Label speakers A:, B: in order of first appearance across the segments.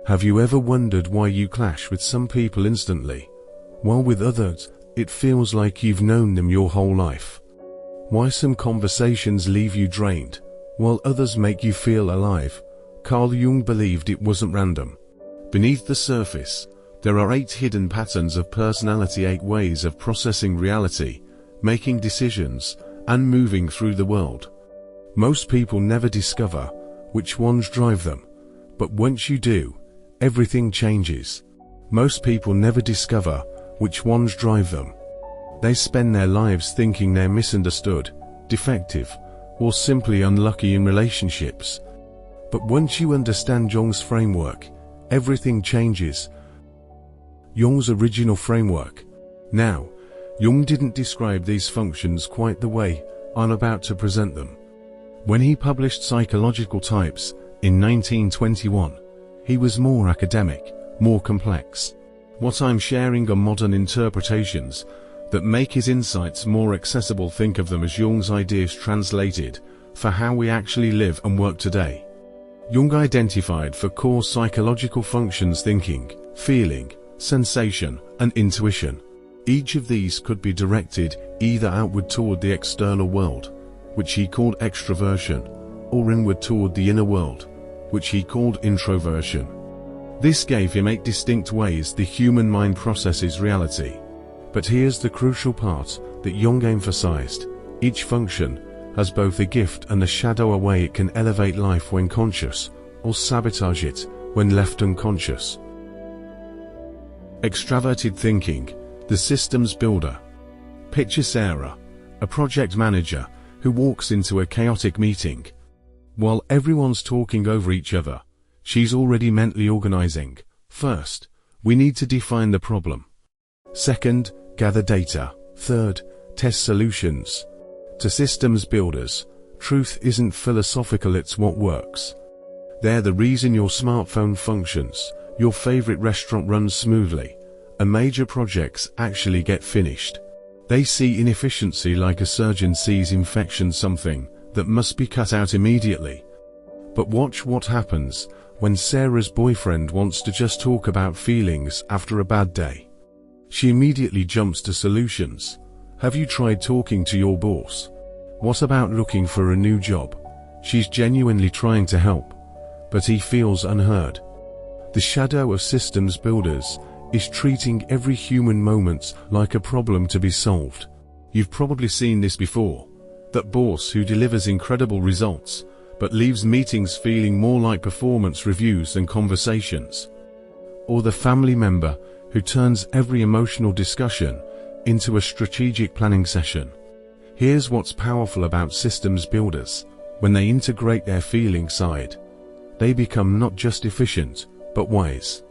A: Have you ever wondered why you clash with some people instantly, while with others, it feels like you've known them your whole life? Why some conversations leave you drained, while others make you feel alive? Carl Jung believed it wasn't random. Beneath the surface, there are 8 hidden patterns of personality, 8 ways of processing reality, making decisions, and moving through the world. Most people never discover which ones drive them, but once you do, everything changes. Most people never discover which ones drive them. They spend their lives thinking they're misunderstood, defective, or simply unlucky in relationships. But once you understand Jung's framework, everything changes. Jung's original framework. Now, Jung didn't describe these functions quite the way I'm about to present them. When he published Psychological Types in 1921, he was more academic, more complex. What I'm sharing are modern interpretations that make his insights more accessible. Think of them as Jung's ideas translated for how we actually live and work today. Jung identified 4 core psychological functions: thinking, feeling, sensation, and intuition. Each of these could be directed either outward toward the external world, which he called extraversion, or inward toward the inner world, which he called introversion. This gave him 8 distinct ways the human mind processes reality. But here's the crucial part that Jung emphasized: each function has both a gift and a shadow, a way it can elevate life when conscious, or sabotage it when left unconscious. Extraverted thinking, the systems builder. Picture Sarah, a project manager, who walks into a chaotic meeting. While everyone's talking over each other, she's already mentally organizing. First, we need to define the problem. Second, gather data. Third, test solutions. To systems builders, truth isn't philosophical, it's what works. They're the reason your smartphone functions, your favorite restaurant runs smoothly, and major projects actually get finished. They see inefficiency like a surgeon sees infection, something that must be cut out immediately. But watch what happens when Sarah's boyfriend wants to just talk about feelings after a bad day. She immediately jumps to solutions. Have you tried talking to your boss? What about looking for a new job? She's genuinely trying to help, but he feels unheard. The shadow of systems builders is treating every human moment like a problem to be solved. You've probably seen this before. That boss who delivers incredible results, but leaves meetings feeling more like performance reviews than conversations. Or the family member who turns every emotional discussion into a strategic planning session. Here's what's powerful about systems builders. When they integrate their feeling side, they become not just efficient, but wise.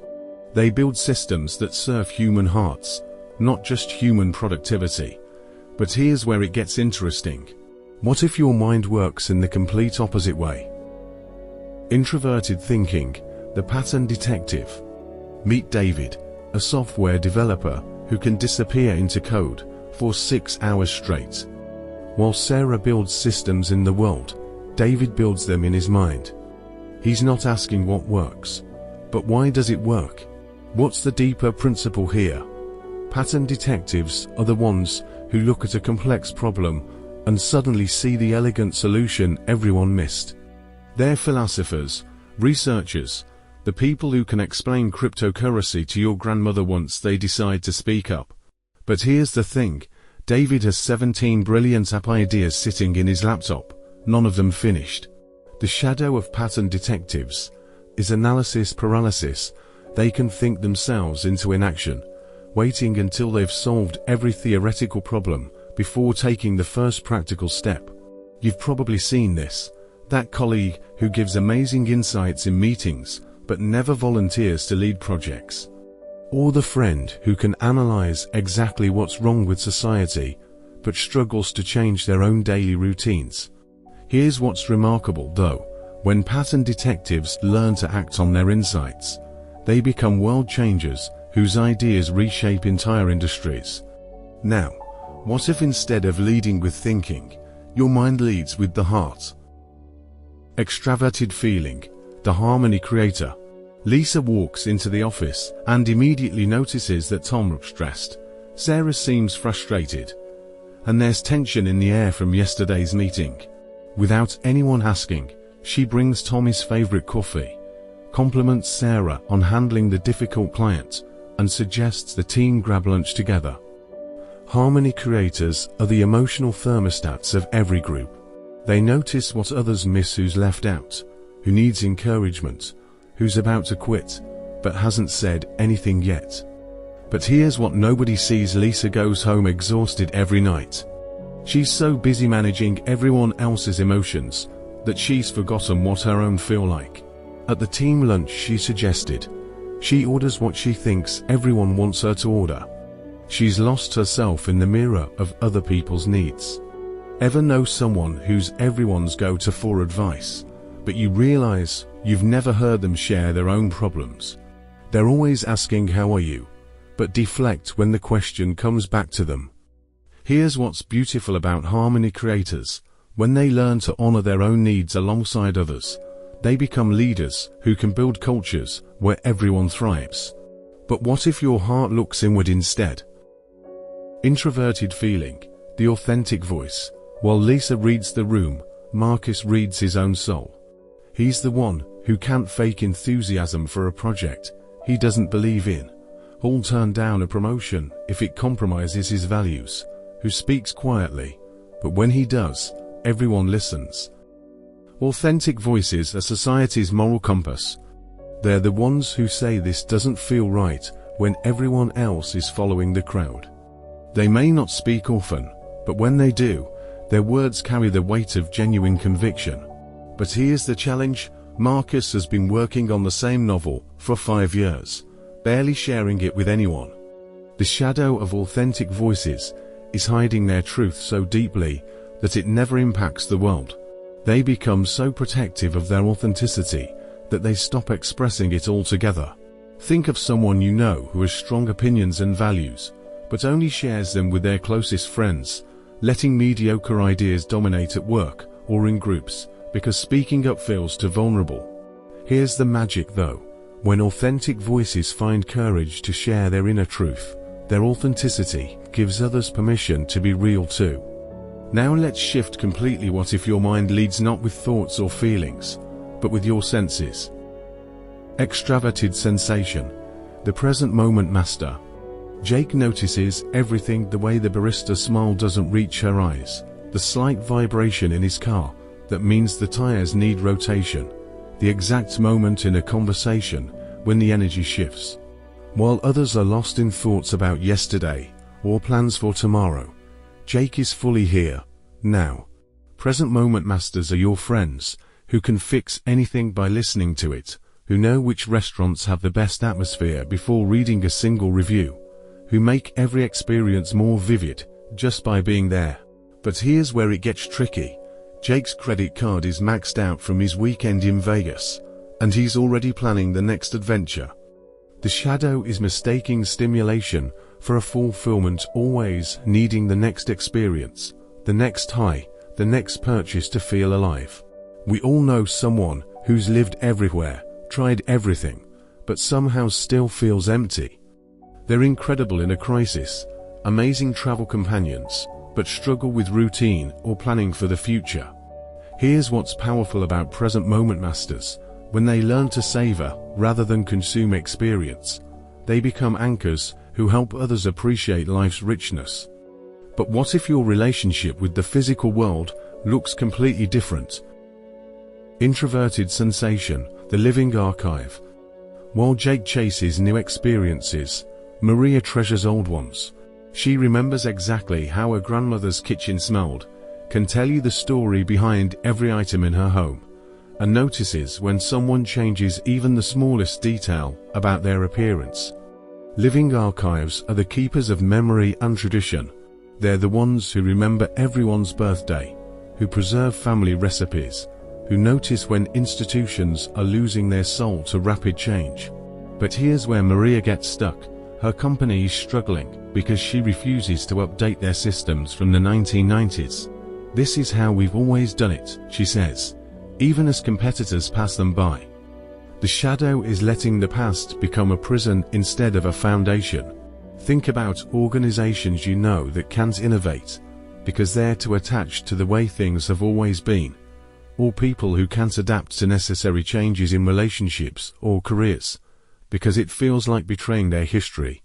A: They build systems that serve human hearts, not just human productivity. But here's where it gets interesting. What if your mind works in the complete opposite way? Introverted thinking, the pattern detective. Meet David, a software developer who can disappear into code for 6 hours straight. While Sarah builds systems in the world, David builds them in his mind. He's not asking what works, but why does it work? What's the deeper principle here? Pattern detectives are the ones who look at a complex problem and suddenly see the elegant solution everyone missed. They're philosophers, researchers, the people who can explain cryptocurrency to your grandmother once they decide to speak up. But here's the thing, David has 17 brilliant app ideas sitting in his laptop, none of them finished. The shadow of pattern detectives is analysis paralysis. They can think themselves into inaction, waiting until they've solved every theoretical problem before taking the first practical step. You've probably seen this. That colleague who gives amazing insights in meetings, but never volunteers to lead projects. Or the friend who can analyze exactly what's wrong with society, but struggles to change their own daily routines. Here's what's remarkable though. When pattern detectives learn to act on their insights, they become world changers whose ideas reshape entire industries. Now, what if instead of leading with thinking, your mind leads with the heart? Extraverted feeling, the harmony creator. Lisa walks into the office and immediately notices that Tom looks stressed. Sarah seems frustrated, and there's tension in the air from yesterday's meeting. Without anyone asking, she brings Tom his favorite coffee, compliments Sarah on handling the difficult client, and suggests the team grab lunch together. Harmony creators are the emotional thermostats of every group. They notice what others miss, who's left out, who needs encouragement, who's about to quit, but hasn't said anything yet. But here's what nobody sees: Lisa goes home exhausted every night. She's so busy managing everyone else's emotions that she's forgotten what her own feel like. At the team lunch she suggested, she orders what she thinks everyone wants her to order. She's lost herself in the mirror of other people's needs. Ever know someone who's everyone's go-to for advice, but you realize you've never heard them share their own problems? They're always asking how are you, but deflect when the question comes back to them. Here's what's beautiful about harmony creators: when they learn to honor their own needs alongside others, they become leaders who can build cultures where everyone thrives. But what if your heart looks inward instead? Introverted feeling, the authentic voice. While Lisa reads the room, Marcus reads his own soul. He's the one who can't fake enthusiasm for a project he doesn't believe in, who'll turn down a promotion if it compromises his values, who speaks quietly, but when he does, everyone listens. Authentic voices are society's moral compass. They're the ones who say this doesn't feel right when everyone else is following the crowd. They may not speak often, but when they do, their words carry the weight of genuine conviction. But here's the challenge: Marcus has been working on the same novel for 5 years, barely sharing it with anyone. The shadow of authentic voices is hiding their truth so deeply that it never impacts the world. They become so protective of their authenticity that they stop expressing it altogether. Think of someone you know who has strong opinions and values, but only shares them with their closest friends, letting mediocre ideas dominate at work or in groups because speaking up feels too vulnerable. Here's the magic though: when authentic voices find courage to share their inner truth, their authenticity gives others permission to be real too. Now let's shift completely. What if your mind leads not with thoughts or feelings, but with your senses? Extraverted sensation, the present moment master. Jake notices everything: the way the barista's smile doesn't reach her eyes, the slight vibration in his car that means the tires need rotation, the exact moment in a conversation when the energy shifts. While others are lost in thoughts about yesterday or plans for tomorrow, Jake is fully here, now. Present moment masters are your friends who can fix anything by listening to it, who know which restaurants have the best atmosphere before reading a single review, who make every experience more vivid just by being there. But here's where it gets tricky. Jake's credit card is maxed out from his weekend in Vegas, and he's already planning the next adventure. The shadow is mistaking stimulation for a fulfillment, always needing the next experience, the next high, the next purchase to feel alive. We all know someone who's lived everywhere, tried everything, but somehow still feels empty. They're incredible in a crisis, amazing travel companions, but struggle with routine or planning for the future. Here's what's powerful about present moment masters: when they learn to savor rather than consume experience, they become anchors who help others appreciate life's richness. But what if your relationship with the physical world looks completely different? Introverted sensation, the living archive. While Jake chases new experiences, Maria treasures old ones. She remembers exactly how her grandmother's kitchen smelled, can tell you the story behind every item in her home, and notices when someone changes even the smallest detail about their appearance. Living archives are the keepers of memory and tradition. They're the ones who remember everyone's birthday, who preserve family recipes, who notice when institutions are losing their soul to rapid change. But here's where Maria gets stuck. Her company is struggling because she refuses to update their systems from the 1990s. "This is how we've always done it," she says, even as competitors pass them by. The shadow is letting the past become a prison instead of a foundation. Think about organizations you know that can't innovate because they're too attached to the way things have always been, or people who can't adapt to necessary changes in relationships or careers because it feels like betraying their history.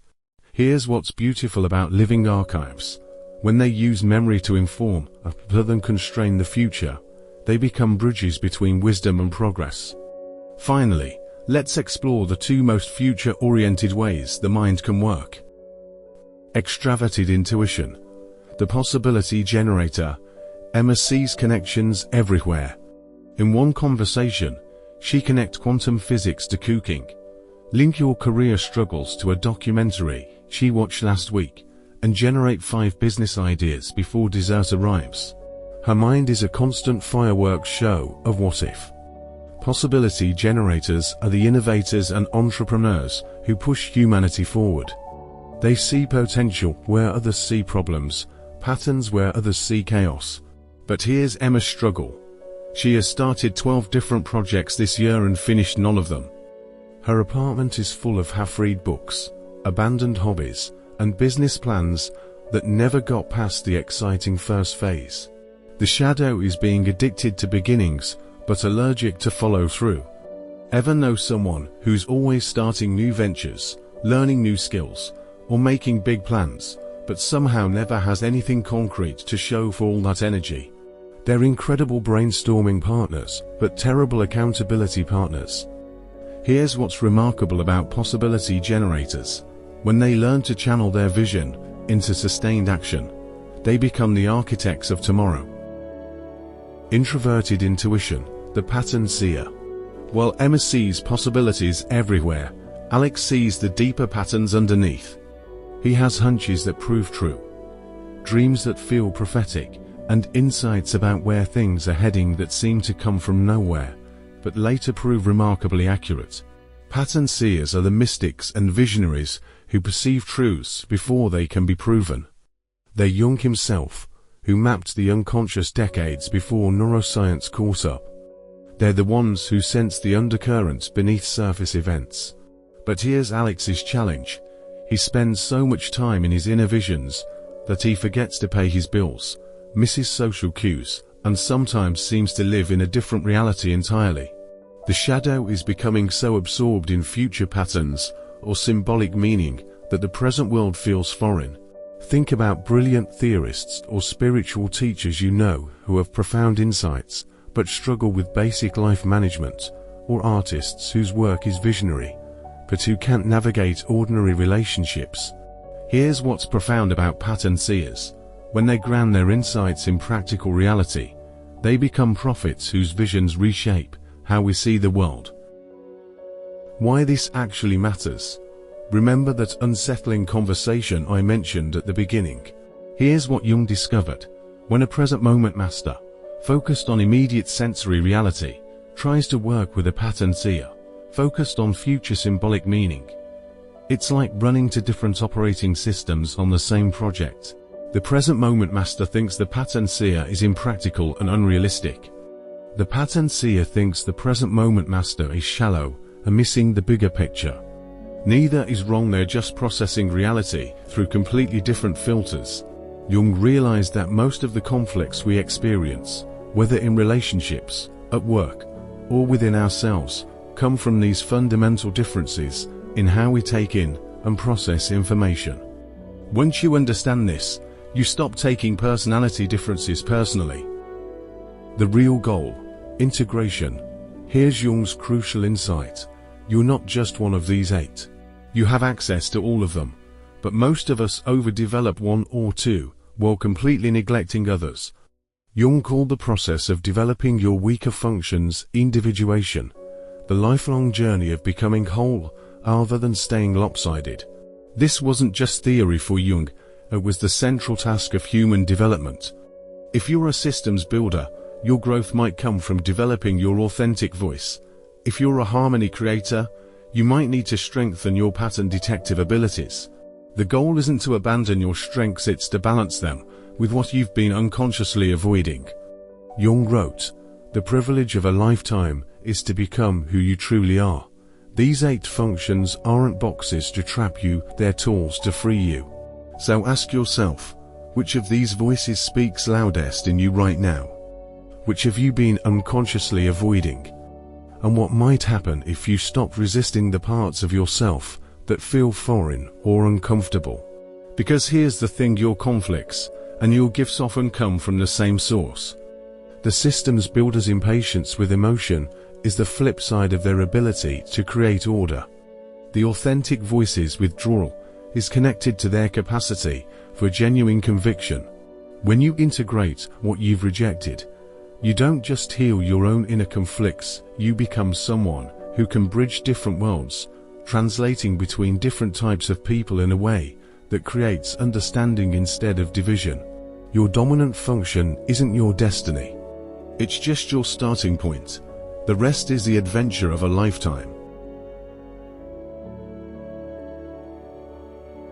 A: Here's what's beautiful about living archives. When they use memory to inform rather than constrain the future, they become bridges between wisdom and progress. Finally, let's explore the two most future-oriented ways the mind can work. Extraverted intuition. The possibility generator. Emma sees connections everywhere. In one conversation, she connects quantum physics to cooking. Link your career struggles to a documentary she watched last week, and generate 5 business ideas before dessert arrives. Her mind is a constant fireworks show of what if. Possibility generators are the innovators and entrepreneurs who push humanity forward. They see potential where others see problems, patterns where others see chaos. But here's Emma's struggle. She has started 12 different projects this year and finished none of them. Her apartment is full of half-read books, abandoned hobbies, and business plans that never got past the exciting first phase. The shadow is being addicted to beginnings, but allergic to follow through. Ever know someone who's always starting new ventures, learning new skills, or making big plans, but somehow never has anything concrete to show for all that energy? They're incredible brainstorming partners, but terrible accountability partners. Here's what's remarkable about possibility generators. When they learn to channel their vision into sustained action, they become the architects of tomorrow. Introverted intuition. The pattern seer. While Emma sees possibilities everywhere, Alex sees the deeper patterns underneath. He has hunches that prove true, dreams that feel prophetic, and insights about where things are heading that seem to come from nowhere, but later prove remarkably accurate. Pattern seers are the mystics and visionaries who perceive truths before they can be proven. They're Jung himself, who mapped the unconscious decades before neuroscience caught up. They're the ones who sense the undercurrents beneath surface events. But here's Alex's challenge. He spends so much time in his inner visions that he forgets to pay his bills, misses social cues, and sometimes seems to live in a different reality entirely. The shadow is becoming so absorbed in future patterns or symbolic meaning that the present world feels foreign. Think about brilliant theorists or spiritual teachers you know who have profound insights but struggle with basic life management, or artists whose work is visionary but who can't navigate ordinary relationships. Here's what's profound about pattern seers. When they ground their insights in practical reality, they become prophets whose visions reshape how we see the world. Why this actually matters. Remember that unsettling conversation I mentioned at the beginning. Here's what Jung discovered. When a present moment master, focused on immediate sensory reality, tries to work with a pattern seer, focused on future symbolic meaning, it's like running to different operating systems on the same project. The present moment master thinks the pattern seer is impractical and unrealistic. The pattern seer thinks the present moment master is shallow and missing the bigger picture. Neither is wrong, they're just processing reality through completely different filters. Jung realized that most of the conflicts we experience, whether in relationships, at work, or within ourselves, come from these fundamental differences in how we take in and process information. Once you understand this, you stop taking personality differences personally. The real goal, integration. Here's Jung's crucial insight. You're not just one of these 8. You have access to all of them, but most of us overdevelop one or two, while completely neglecting others. Jung called the process of developing your weaker functions individuation, the lifelong journey of becoming whole rather than staying lopsided. This wasn't just theory for Jung, it was the central task of human development. If you're a systems builder, your growth might come from developing your authentic voice. If you're a harmony creator, you might need to strengthen your pattern detective abilities. The goal isn't to abandon your strengths, it's to balance them with what you've been unconsciously avoiding. Jung wrote, The privilege of a lifetime is to become who you truly are. These 8 functions aren't boxes to trap you, they're tools to free you. So ask yourself, which of these voices speaks loudest in you right now? Which have you been unconsciously avoiding? And what might happen if you stopped resisting the parts of yourself that feel foreign or uncomfortable? Because here's the thing, your conflicts and your gifts often come from the same source. The systems builder's impatience with emotion is the flip side of their ability to create order. The authentic voice's withdrawal is connected to their capacity for genuine conviction. When you integrate what you've rejected, you don't just heal your own inner conflicts, you become someone who can bridge different worlds, translating between different types of people in a way that creates understanding instead of division. Your dominant function isn't your destiny. It's just your starting point. The rest is the adventure of a lifetime.